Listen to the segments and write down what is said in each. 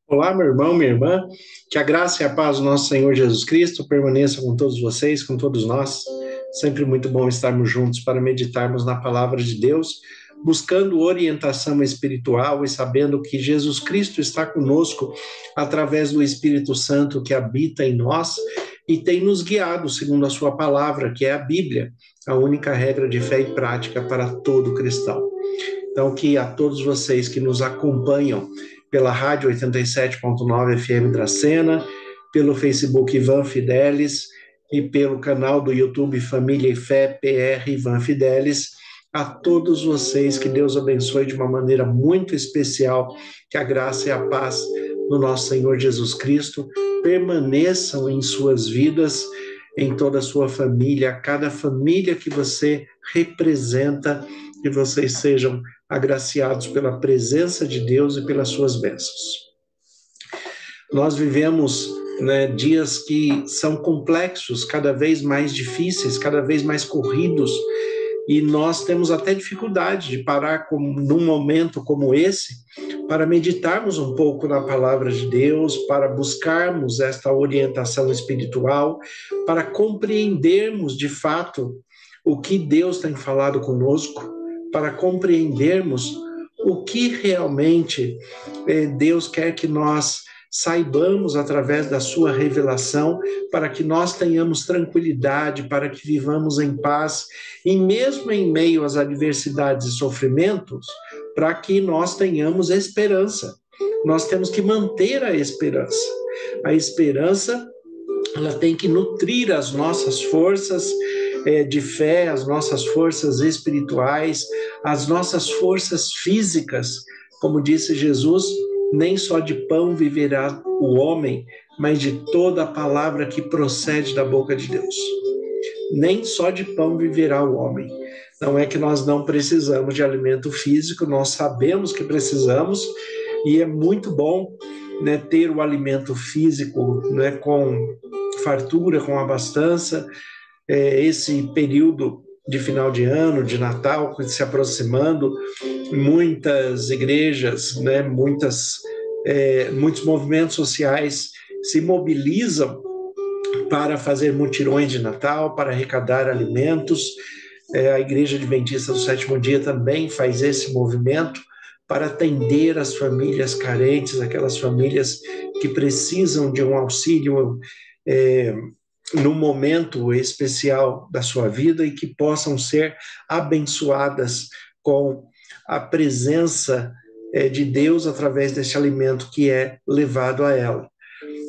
Olá, meu irmão, minha irmã, que a graça e a paz do nosso Senhor Jesus Cristo permaneça com todos vocês, com todos nós. Sempre muito bom estarmos juntos para meditarmos na palavra de Deus, buscando orientação espiritual e sabendo que Jesus Cristo está conosco através do Espírito Santo que habita em nós e tem nos guiado segundo a sua palavra, que é a Bíblia, a única regra de fé e prática para todo cristão. Então, que a todos vocês que nos acompanham pela Rádio 87.9 FM Dracena, pelo Facebook Ivan Fidelis e pelo canal do YouTube Família e Fé PR Ivan Fidelis, a todos vocês que Deus abençoe de uma maneira muito especial, que a graça e a paz do nosso Senhor Jesus Cristo permaneçam em suas vidas, em toda a sua família, cada família que você representa, que vocês sejam agraciados pela presença de Deus e pelas suas bênçãos. Nós vivemos, dias que são complexos, cada vez mais difíceis, cada vez mais corridos, e nós temos até dificuldade de parar num momento como esse para meditarmos um pouco na palavra de Deus, para buscarmos esta orientação espiritual, para compreendermos de fato o que Deus tem falado conosco, para compreendermos o que realmente Deus quer que nós saibamos através da sua revelação, para que nós tenhamos tranquilidade, para que vivamos em paz, e mesmo em meio às adversidades e sofrimentos, para que nós tenhamos esperança. Nós temos que manter a esperança. A esperança, ela tem que nutrir as nossas forças de fé, as nossas forças espirituais, as nossas forças físicas. Como disse Jesus, nem só de pão viverá o homem, mas de toda a palavra que procede da boca de Deus. Nem só de pão viverá o homem. Não é que nós não precisamos de alimento físico, nós sabemos que precisamos, e é muito bom, ter o alimento físico, com fartura, com abastança. Esse período de final de ano, de Natal, se aproximando, muitas igrejas, muitos movimentos sociais se mobilizam para fazer mutirões de Natal, para arrecadar alimentos. A Igreja Adventista do Sétimo Dia também faz esse movimento para atender as famílias carentes, aquelas famílias que precisam de um auxílio no momento especial da sua vida, e que possam ser abençoadas com a presença de Deus através desse alimento que é levado a ela.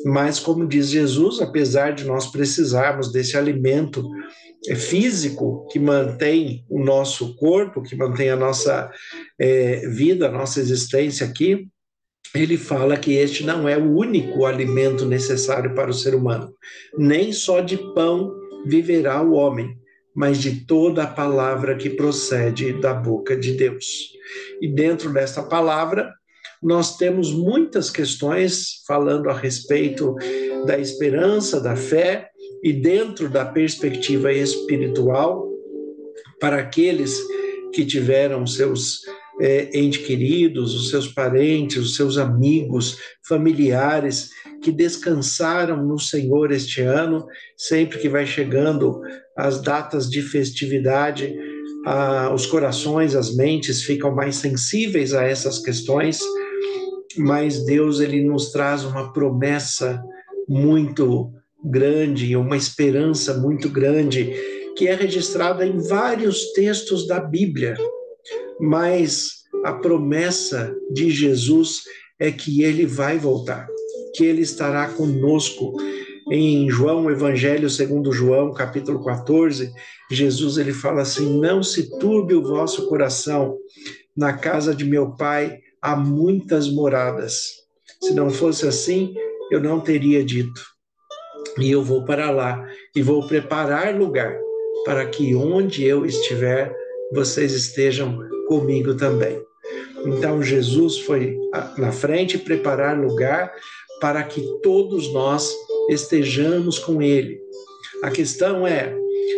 Mas, como diz Jesus, apesar de nós precisarmos desse alimento físico que mantém o nosso corpo, que mantém a nossa vida, a nossa existência aqui, ele fala que este não é o único alimento necessário para o ser humano. Nem só de pão viverá o homem, mas de toda a palavra que procede da boca de Deus. E dentro desta palavra, nós temos muitas questões falando a respeito da esperança, da fé, e dentro da perspectiva espiritual, para aqueles que tiveram seus entes queridos, os seus parentes, os seus amigos, familiares, que descansaram no Senhor este ano. Sempre que vai chegando as datas de festividade, os corações, as mentes ficam mais sensíveis a essas questões, mas Deus, ele nos traz uma promessa muito grande, uma esperança muito grande, que é registrada em vários textos da Bíblia. Mas a promessa de Jesus é que ele vai voltar, que ele estará conosco. Em João, Evangelho segundo João, capítulo 14, Jesus, ele fala assim: não se turbe o vosso coração, na casa de meu Pai há muitas moradas. Se não fosse assim, eu não teria dito. E eu vou para lá e vou preparar lugar para que onde eu estiver, vocês estejam comigo também. Então Jesus foi na frente preparar lugar para que todos nós estejamos com ele. A questão é,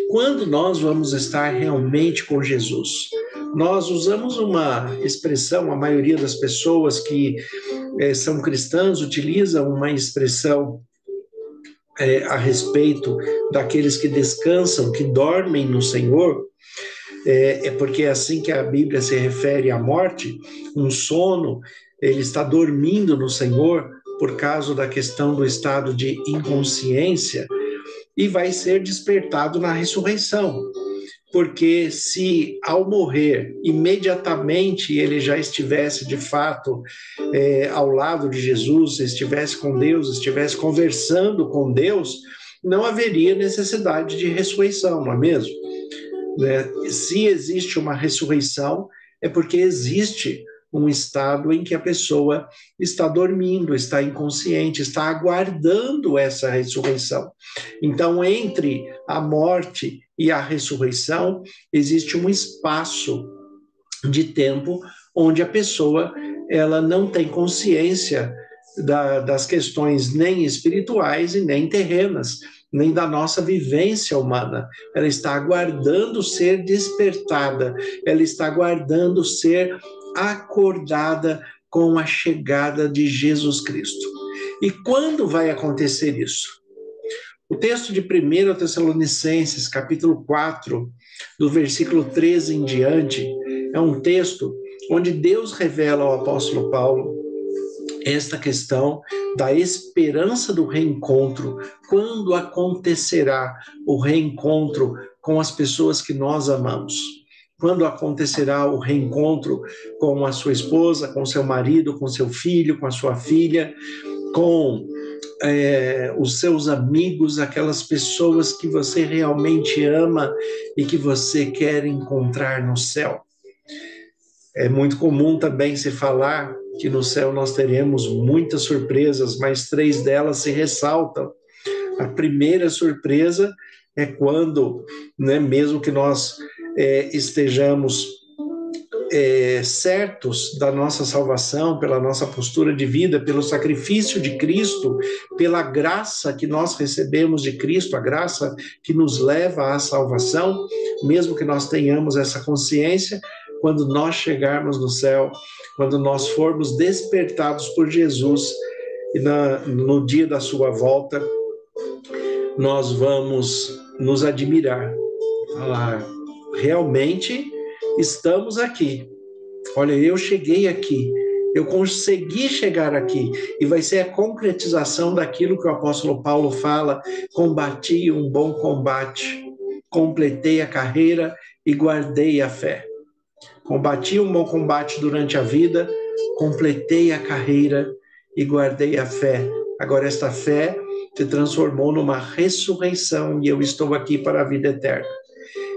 quando nós vamos estar realmente com Jesus? Nós usamos uma expressão, a maioria das pessoas que são cristãs utilizam uma expressão a respeito daqueles que descansam, que dormem no Senhor, porque é assim que a Bíblia se refere à morte, um sono, ele está dormindo no Senhor por causa da questão do estado de inconsciência e vai ser despertado na ressurreição. Porque se ao morrer, imediatamente ele já estivesse de fato ao lado de Jesus, estivesse com Deus, estivesse conversando com Deus, não haveria necessidade de ressurreição, não é mesmo? Se existe uma ressurreição, é porque existe um estado em que a pessoa está dormindo, está inconsciente, está aguardando essa ressurreição. Então, entre a morte e a ressurreição, existe um espaço de tempo onde a pessoa ela não tem consciência das questões nem espirituais e nem terrenas, nem da nossa vivência humana. Ela está aguardando ser despertada, ela está aguardando ser acordada com a chegada de Jesus Cristo. E quando vai acontecer isso? O texto de 1 Tessalonicenses, capítulo 4, do versículo 13 em diante, é um texto onde Deus revela ao apóstolo Paulo esta questão da esperança do reencontro, quando acontecerá o reencontro com as pessoas que nós amamos. Quando acontecerá o reencontro com a sua esposa, com seu marido, com seu filho, com a sua filha, com os seus amigos, aquelas pessoas que você realmente ama e que você quer encontrar no céu. É muito comum também se falar que no céu nós teremos muitas surpresas, mas 3 delas se ressaltam. A primeira surpresa é quando, mesmo que nós estejamos certos da nossa salvação, pela nossa postura de vida, pelo sacrifício de Cristo, pela graça que nós recebemos de Cristo, a graça que nos leva à salvação, mesmo que nós tenhamos essa consciência, quando nós chegarmos no céu, quando nós formos despertados por Jesus, e no dia da sua volta, nós vamos nos admirar, falar, realmente estamos aqui. Olha, eu cheguei aqui, eu consegui chegar aqui, e vai ser a concretização daquilo que o apóstolo Paulo fala: combati um bom combate, completei a carreira e guardei a fé. Combati um bom combate durante a vida, completei a carreira e guardei a fé. Agora esta fé se transformou numa ressurreição e eu estou aqui para a vida eterna.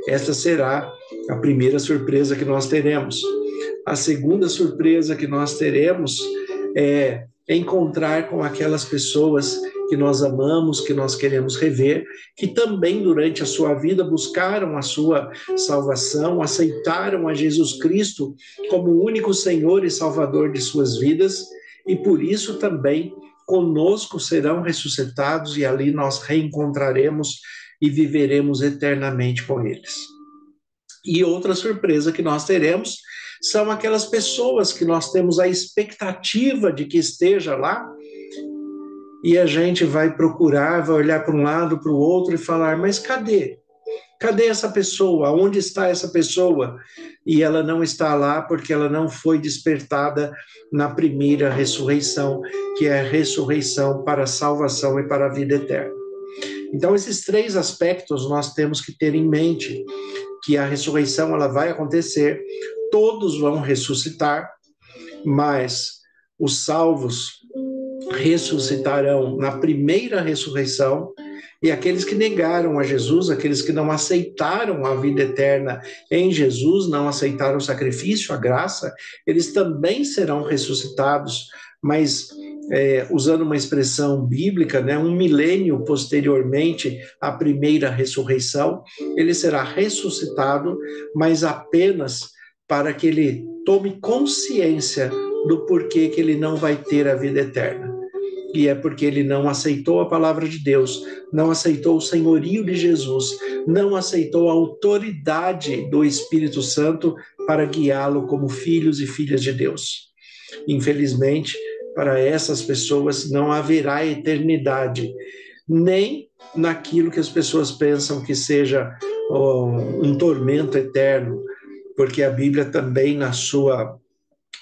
Esta será a primeira surpresa que nós teremos. A segunda surpresa que nós teremos é encontrar com aquelas pessoas que nós amamos, que nós queremos rever, que também durante a sua vida buscaram a sua salvação, aceitaram a Jesus Cristo como o único Senhor e Salvador de suas vidas, e por isso também conosco serão ressuscitados e ali nós reencontraremos e viveremos eternamente com eles. E outra surpresa que nós teremos são aquelas pessoas que nós temos a expectativa de que esteja lá, e a gente vai procurar, vai olhar para um lado, para o outro e falar, mas cadê? Cadê essa pessoa? Onde está essa pessoa? E ela não está lá porque ela não foi despertada na primeira ressurreição, que é a ressurreição para a salvação e para a vida eterna. Então, esses 3 aspectos nós temos que ter em mente, que a ressurreição ela vai acontecer, todos vão ressuscitar, mas os salvos ressuscitarão na primeira ressurreição, e aqueles que negaram a Jesus, aqueles que não aceitaram a vida eterna em Jesus, não aceitaram o sacrifício, a graça, eles também serão ressuscitados, mas usando uma expressão bíblica, um milênio posteriormente à primeira ressurreição, ele será ressuscitado, mas apenas para que ele tome consciência do porquê que ele não vai ter a vida eterna. E é porque ele não aceitou a palavra de Deus, não aceitou o senhorio de Jesus, não aceitou a autoridade do Espírito Santo para guiá-lo como filhos e filhas de Deus. Infelizmente, para essas pessoas não haverá eternidade, nem naquilo que as pessoas pensam que seja um tormento eterno, porque a Bíblia também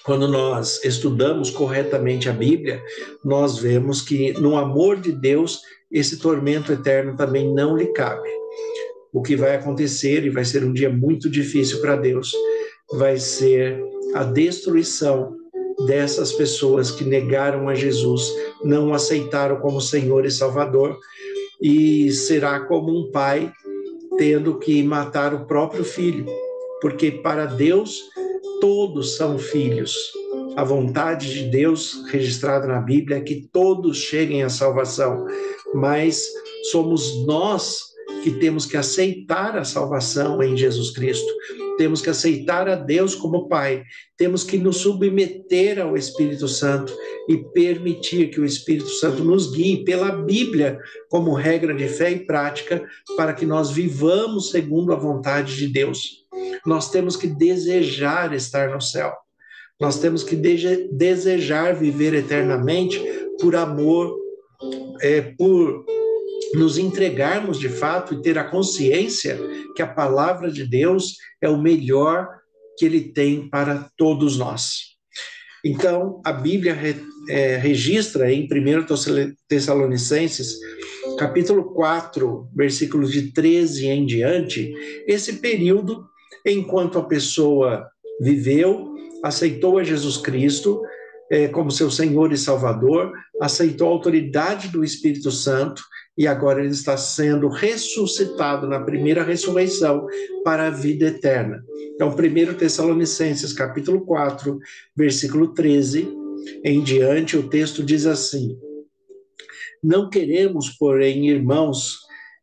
quando nós estudamos corretamente a Bíblia, nós vemos que no amor de Deus, esse tormento eterno também não lhe cabe. O que vai acontecer, e vai ser um dia muito difícil para Deus, vai ser a destruição dessas pessoas que negaram a Jesus, não o aceitaram como Senhor e Salvador, e será como um pai tendo que matar o próprio filho, porque para Deus todos são filhos. A vontade de Deus registrada na Bíblia é que todos cheguem à salvação, mas somos nós que temos que aceitar a salvação em Jesus Cristo. Temos que aceitar a Deus como Pai, temos que nos submeter ao Espírito Santo e permitir que o Espírito Santo nos guie pela Bíblia como regra de fé e prática para que nós vivamos segundo a vontade de Deus. Nós temos que desejar estar no céu. Nós temos que desejar viver eternamente por amor, por nos entregarmos de fato e ter a consciência que a palavra de Deus é o melhor que ele tem para todos nós. Então, a Bíblia registra em 1 Tessalonicenses, capítulo 4, versículos de 13 em diante, esse período enquanto a pessoa viveu, aceitou a Jesus Cristo como seu Senhor e Salvador, aceitou a autoridade do Espírito Santo e agora ele está sendo ressuscitado na primeira ressurreição para a vida eterna. Então, 1 Tessalonicenses, capítulo 4, versículo 13 em diante, o texto diz assim: não queremos, porém, irmãos,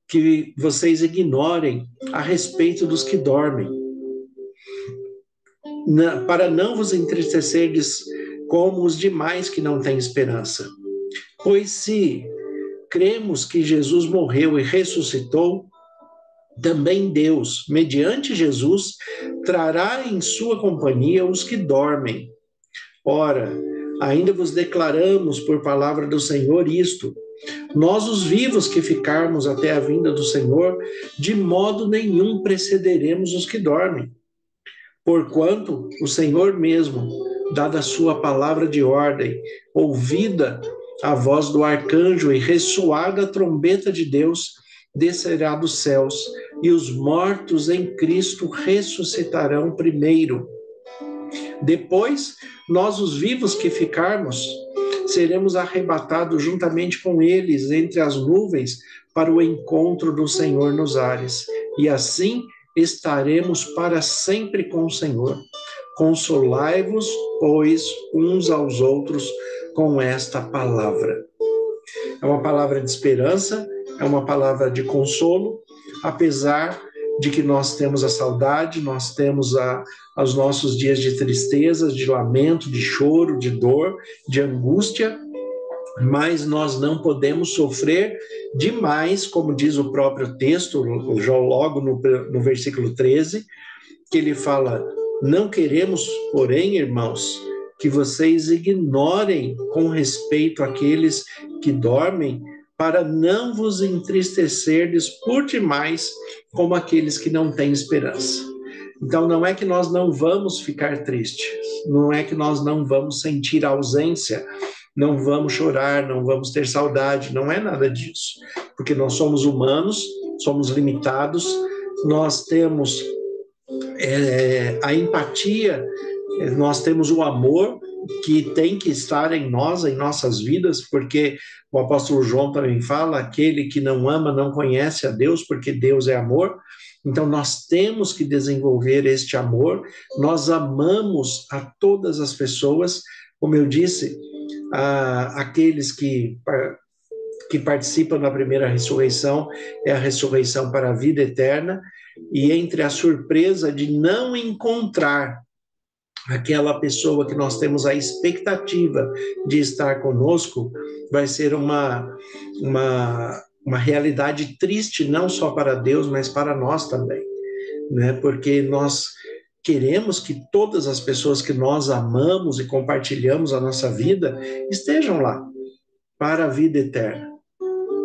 que vocês ignorem a respeito dos que dormem, para não vos entristecerdes como os demais que não têm esperança. Pois se cremos que Jesus morreu e ressuscitou, também Deus, mediante Jesus, trará em sua companhia os que dormem. Ora, ainda vos declaramos por palavra do Senhor isto: nós, os vivos que ficarmos até a vinda do Senhor, de modo nenhum precederemos os que dormem. Porquanto o Senhor mesmo, dada a sua palavra de ordem, ouvida a voz do arcanjo e ressoada a trombeta de Deus, descerá dos céus, e os mortos em Cristo ressuscitarão primeiro. Depois, nós, os vivos que ficarmos, seremos arrebatados juntamente com eles entre as nuvens para o encontro do Senhor nos ares, e assim estaremos para sempre com o Senhor. Consolai-vos, pois, uns aos outros com esta palavra. É uma palavra de esperança, é uma palavra de consolo, apesar de que nós temos a saudade, nós temos os nossos dias de tristeza, de lamento, de choro, de dor, de angústia, mas nós não podemos sofrer demais, como diz o próprio texto, logo no versículo 13, que ele fala: não queremos, porém, irmãos, que vocês ignorem com respeito àqueles que dormem, para não vos entristecerdes por demais como aqueles que não têm esperança. Então, não é que nós não vamos ficar tristes, não é que nós não vamos sentir ausência, não vamos chorar, não vamos ter saudade, não é nada disso. Porque nós somos humanos, somos limitados, nós temos a empatia, nós temos o amor que tem que estar em nós, em nossas vidas, porque o apóstolo João também fala: aquele que não ama não conhece a Deus, porque Deus é amor. Então nós temos que desenvolver este amor, nós amamos a todas as pessoas, como eu disse, aqueles que participam da primeira ressurreição, é a ressurreição para a vida eterna, e entre a surpresa de não encontrar aquela pessoa que nós temos a expectativa de estar conosco, vai ser uma realidade triste, não só para Deus, mas para nós também, né? Porque nós queremos que todas as pessoas que nós amamos e compartilhamos a nossa vida estejam lá para a vida eterna.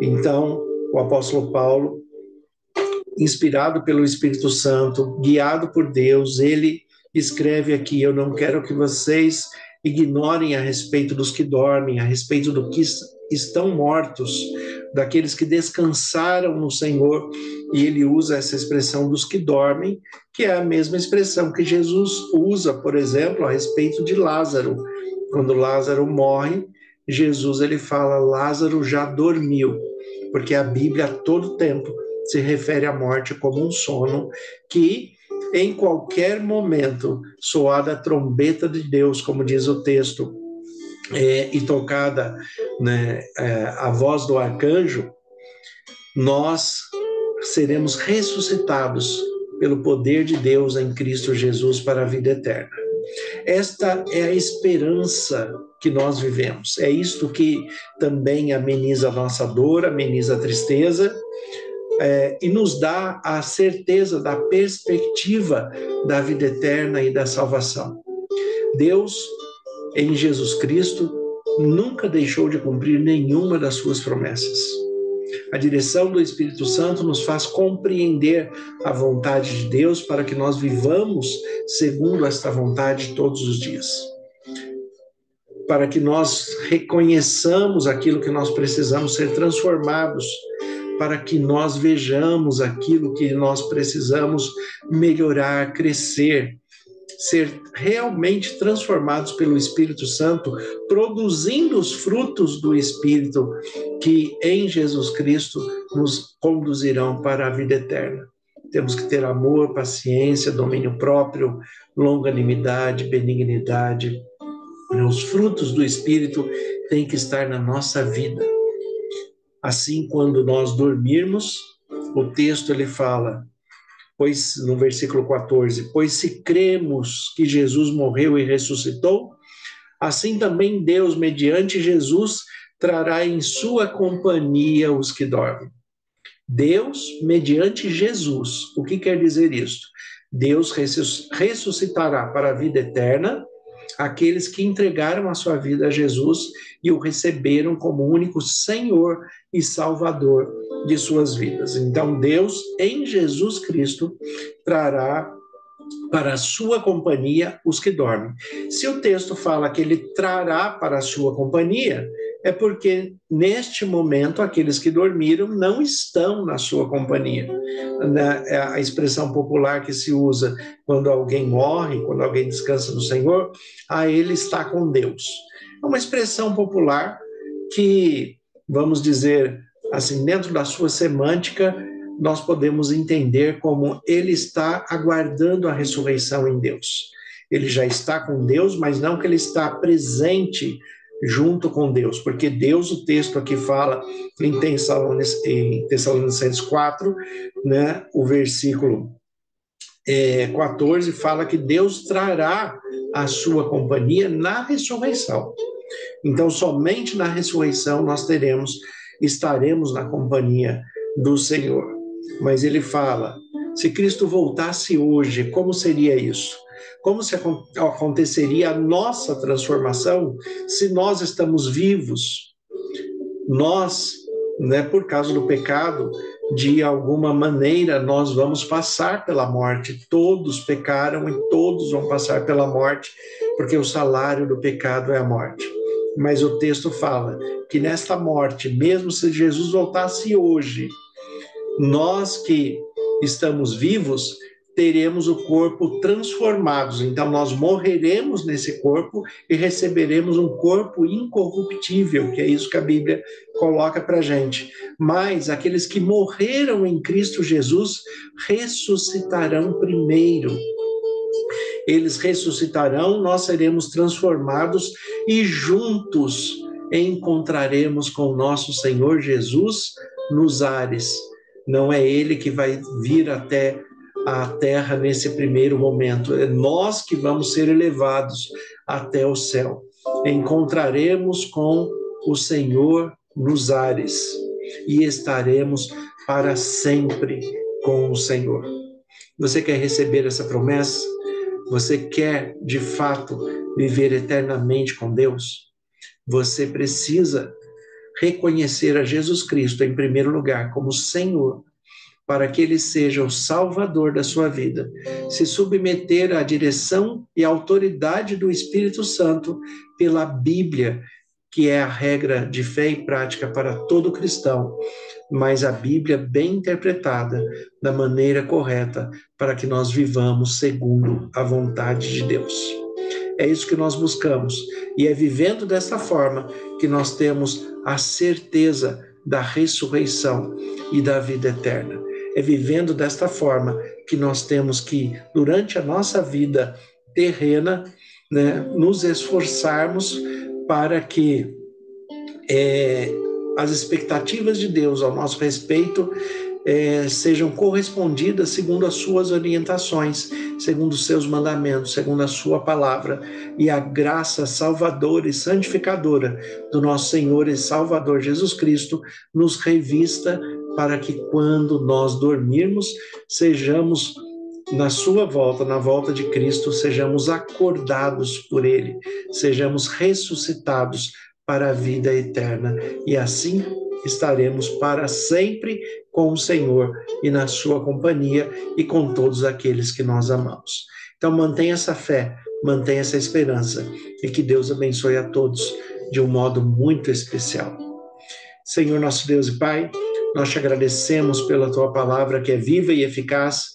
Então, o apóstolo Paulo, inspirado pelo Espírito Santo, guiado por Deus, ele escreve aqui: eu não quero que vocês ignorem a respeito dos que dormem, a respeito do que estão mortos, daqueles que descansaram no Senhor. E ele usa essa expressão dos que dormem, que é a mesma expressão que Jesus usa, por exemplo, a respeito de Lázaro. Quando Lázaro morre, Jesus ele fala: Lázaro já dormiu, porque a Bíblia a todo tempo se refere à morte como um sono que, em qualquer momento, soada a trombeta de Deus, como diz o texto, e tocada, né, a voz do arcanjo, nós seremos ressuscitados pelo poder de Deus em Cristo Jesus para a vida eterna. Esta é a esperança que nós vivemos. É isto que também ameniza a nossa dor, ameniza a tristeza, e nos dá a certeza da perspectiva da vida eterna e da salvação. Deus, em Jesus Cristo, nunca deixou de cumprir nenhuma das suas promessas. A direção do Espírito Santo nos faz compreender a vontade de Deus para que nós vivamos segundo esta vontade todos os dias. Para que nós reconheçamos aquilo que nós precisamos ser transformados, para que nós vejamos aquilo que nós precisamos melhorar, crescer, ser realmente transformados pelo Espírito Santo, produzindo os frutos do Espírito que em Jesus Cristo nos conduzirão para a vida eterna. Temos que ter amor, paciência, domínio próprio, longanimidade, benignidade. Os frutos do Espírito têm que estar na nossa vida. Assim, quando nós dormirmos, o texto ele fala, pois no versículo 14, pois se cremos que Jesus morreu e ressuscitou, assim também Deus, mediante Jesus, trará em sua companhia os que dormem. Deus, mediante Jesus. O que quer dizer isso? Deus ressuscitará para a vida eterna aqueles que entregaram a sua vida a Jesus e o receberam como único Senhor e Salvador de suas vidas. Então, Deus, em Jesus Cristo, trará para a sua companhia os que dormem. Se o texto fala que ele trará para a sua companhia, é porque neste momento aqueles que dormiram não estão na sua companhia. A expressão popular que se usa quando alguém morre, quando alguém descansa no Senhor, ele está com Deus. É uma expressão popular que, vamos dizer assim, dentro da sua semântica, nós podemos entender como ele está aguardando a ressurreição em Deus. Ele já está com Deus, mas não que ele está presente junto com Deus, porque Deus, o texto aqui fala em Tessalonicenses 4, né, o versículo 14, fala que Deus trará a sua companhia na ressurreição. Então, somente na ressurreição nós estaremos na companhia do Senhor. Mas ele fala, se Cristo voltasse hoje, como seria isso? Como se aconteceria a nossa transformação se nós estamos vivos? Nós, né, por causa do pecado, de alguma maneira nós vamos passar pela morte. Todos pecaram e todos vão passar pela morte, porque o salário do pecado é a morte. Mas o texto fala que nesta morte, mesmo se Jesus voltasse hoje, nós que estamos vivos teremos o corpo transformado. Então nós morreremos nesse corpo e receberemos um corpo incorruptível, que é isso que a Bíblia coloca para a gente. Mas aqueles que morreram em Cristo Jesus ressuscitarão primeiro. Eles ressuscitarão, nós seremos transformados e juntos encontraremos com o nosso Senhor Jesus nos ares. Não é ele que vai vir até a terra nesse primeiro momento, é nós que vamos ser elevados até o céu. Encontraremos com o Senhor nos ares e estaremos para sempre com o Senhor. Você quer receber essa promessa? Você quer, de fato, viver eternamente com Deus? Você precisa reconhecer a Jesus Cristo em primeiro lugar como Senhor, para que Ele seja o Salvador da sua vida. Se submeter à direção e autoridade do Espírito Santo pela Bíblia, que é a regra de fé e prática para todo cristão, mas a Bíblia bem interpretada da maneira correta para que nós vivamos segundo a vontade de Deus. É isso que nós buscamos, e é vivendo dessa forma que nós temos a certeza da ressurreição e da vida eterna. É vivendo desta forma que nós temos que, durante a nossa vida terrena, né, nos esforçarmos para que as expectativas de Deus ao nosso respeito sejam correspondidas segundo as suas orientações, segundo os seus mandamentos, segundo a sua palavra, e a graça salvadora e santificadora do nosso Senhor e Salvador Jesus Cristo nos revista, para que quando nós dormirmos, sejamos na sua volta, na volta de Cristo, sejamos acordados por Ele, sejamos ressuscitados para a vida eterna, e assim estaremos para sempre com o Senhor e na sua companhia e com todos aqueles que nós amamos. Então mantenha essa fé, mantenha essa esperança, e que Deus abençoe a todos de um modo muito especial. Senhor nosso Deus e Pai, nós te agradecemos pela tua palavra que é viva e eficaz,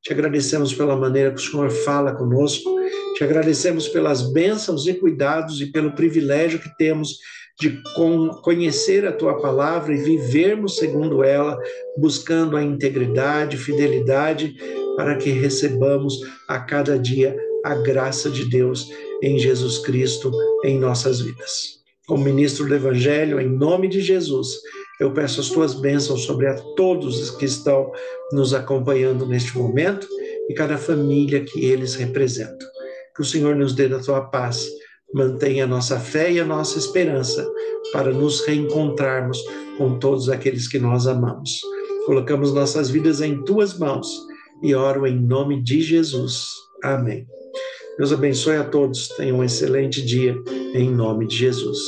te agradecemos pela maneira que o Senhor fala conosco, te agradecemos pelas bênçãos e cuidados e pelo privilégio que temos de conhecer a tua palavra e vivermos segundo ela, buscando a integridade, fidelidade, para que recebamos a cada dia a graça de Deus em Jesus Cristo em nossas vidas. Como ministro do Evangelho, em nome de Jesus, eu peço as tuas bênçãos sobre a todos os que estão nos acompanhando neste momento e cada família que eles representam. Que o Senhor nos dê da tua paz, mantenha a nossa fé e a nossa esperança para nos reencontrarmos com todos aqueles que nós amamos. Colocamos nossas vidas em tuas mãos e oro em nome de Jesus. Amém. Deus abençoe a todos. Tenham um excelente dia em nome de Jesus.